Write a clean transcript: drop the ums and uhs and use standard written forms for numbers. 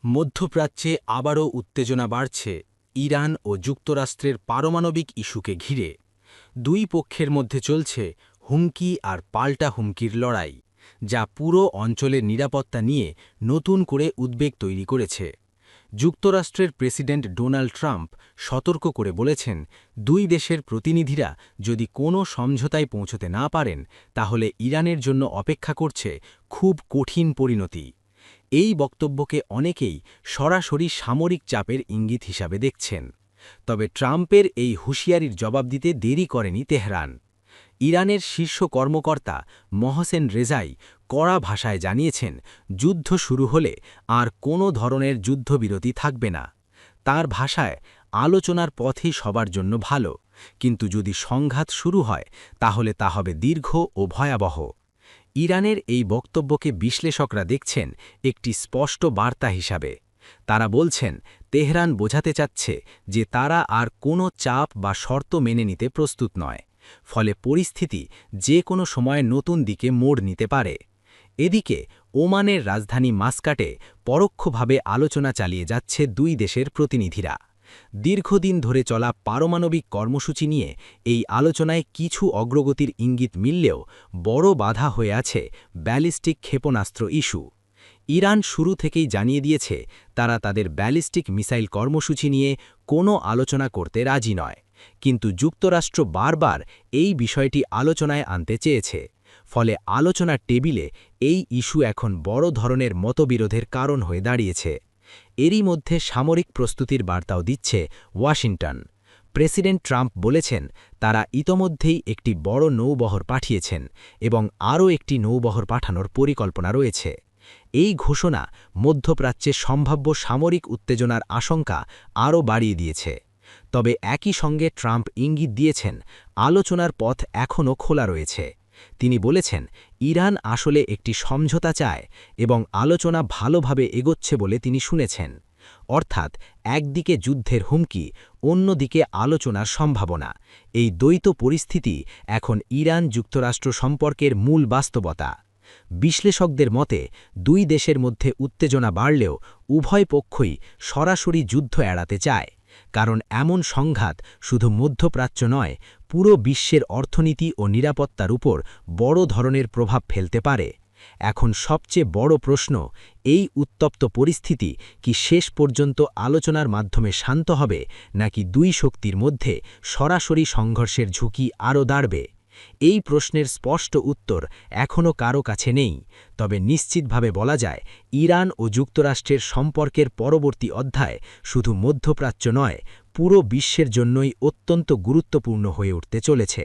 মধ্যপ্রাচ্যে আবারও উত্তেজনা বাড়ছে ইরান ও যুক্তরাষ্ট্রের পারমাণবিক ইস্যুকে ঘিরে। দুই পক্ষের মধ্যে চলছে হুমকি আর পাল্টা হুমকির লড়াই, যা পুরো অঞ্চলের নিরাপত্তা নিয়ে নতুন করে উদ্বেগ তৈরি করেছে। যুক্তরাষ্ট্রের প্রেসিডেন্ট ডোনাল্ড ট্রাম্প সতর্ক করে বলেছেন, দুই দেশের প্রতিনিধিরা যদি কোনো সমঝোতায় পৌঁছতে না পারেন, তাহলে ইরানের জন্য অপেক্ষা করছে খুব কঠিন পরিণতি। এই বক্তব্যকে অনেকেই সরাসরি সামরিক চাপের ইঙ্গিত হিসাবে দেখছেন। তবে ট্রাম্পের এই হুঁশিয়ারির জবাব দিতে দেরি করেনি তেহরান। ইরানের শীর্ষ কর্মকর্তা মহসেন রেজাই কড়া ভাষায় জানিয়েছেন, যুদ্ধ শুরু হলে আর কোনো ধরনের যুদ্ধবিরতি থাকবে না। তার ভাষায়, আলোচনার পথই সবার জন্য ভালো, কিন্তু যদি সংঘাত শুরু হয় তাহলে তা হবে দীর্ঘ ও ভয়াবহ। ইরানের এই বক্তব্যকে বিশ্লেষকরা দেখছেন একটি স্পষ্ট বার্তা হিসাবে। তারা বলছেন, তেহরান বোঝাতে চাচ্ছে যে তারা আর কোনো চাপ বা শর্ত মেনে নিতে প্রস্তুত নয়, ফলে পরিস্থিতি যে কোনো সময় নতুন দিকে মোড় নিতে পারে। এদিকে ওমানের রাজধানী মাস্কাটে পরোক্ষভাবে আলোচনা চালিয়ে যাচ্ছে দুই দেশের প্রতিনিধিরা। দীর্ঘদিন ধরে চলা পারমাণবিক কর্মসূচি নিয়ে এই আলোচনায় কিছু অগ্রগতির ইঙ্গিত মিললেও বড় বাধা হয়ে আছে ব্যালিস্টিক ক্ষেপণাস্ত্র ইস্যু। ইরান শুরু থেকেই জানিয়ে দিয়েছে তারা তাদের ব্যালিস্টিক মিসাইল কর্মসূচি নিয়ে কোনো আলোচনা করতে রাজি নয়, কিন্তু যুক্তরাষ্ট্র বারবার এই বিষয়টি আলোচনায় আনতে চেয়েছে। ফলে আলোচনার টেবিলে এই ইস্যু এখন বড় ধরনের মতবিরোধের কারণ হয়ে দাঁড়িয়েছে। এরই মধ্যে সামরিক প্রস্তুতির বার্তাও দিচ্ছে ওয়াশিংটন। প্রেসিডেন্ট ট্রাম্প বলেছেন, তারা ইতোমধ্যেই একটি বড় নৌবহর পাঠিয়েছেন এবং আরও একটি নৌবহর পাঠানোর পরিকল্পনা রয়েছে। এই ঘোষণা মধ্যপ্রাচ্যে সম্ভাব্য সামরিক উত্তেজনার আশঙ্কা আরও বাড়িয়ে দিয়েছে। তবে একই সঙ্গে ট্রাম্প ইঙ্গিত দিয়েছেন, আলোচনার পথ এখনও খোলা রয়েছে। তিনি বলেছেন, ইরান আসলে একটি সমঝোতা চায় এবং আলোচনা ভালোভাবে এগোচ্ছে বলে তিনি শুনেছেন। অর্থাৎ একদিকে যুদ্ধের হুমকি, অন্যদিকে আলোচনার সম্ভাবনা। এই দ্বৈত পরিস্থিতি এখন ইরান যুক্তরাষ্ট্র সম্পর্কের মূল বাস্তবতা। বিশ্লেষকদের মতে, দুই দেশের মধ্যে উত্তেজনা বাড়লেও উভয় পক্ষই সরাসরি যুদ্ধ এড়াতে চায়, কারণ এমন সংঘাত শুধু মধ্যপ্রাচ্য নয়, পুরো বিশ্বের অর্থনীতি ও নিরাপত্তার উপর বড় ধরনের প্রভাব ফেলতে পারে। এখন সবচেয়ে বড় প্রশ্ন, এই উত্তপ্ত পরিস্থিতি কি শেষ পর্যন্ত আলোচনার মাধ্যমে শান্ত হবে, নাকি দুই শক্তির মধ্যে সরাসরি সংঘর্ষের ঝুঁকি আরও দাঁড়বে? এই প্রশ্নের স্পষ্ট উত্তর এখনও কারও কাছে নেই। তবে নিশ্চিতভাবে বলা যায়, ইরান ও যুক্তরাষ্ট্রের সম্পর্কের পরবর্তী অধ্যায় শুধু মধ্যপ্রাচ্য নয়, পুরো বিশ্বের জন্যই অত্যন্ত গুরুত্বপূর্ণ হয়ে উঠতে চলেছে।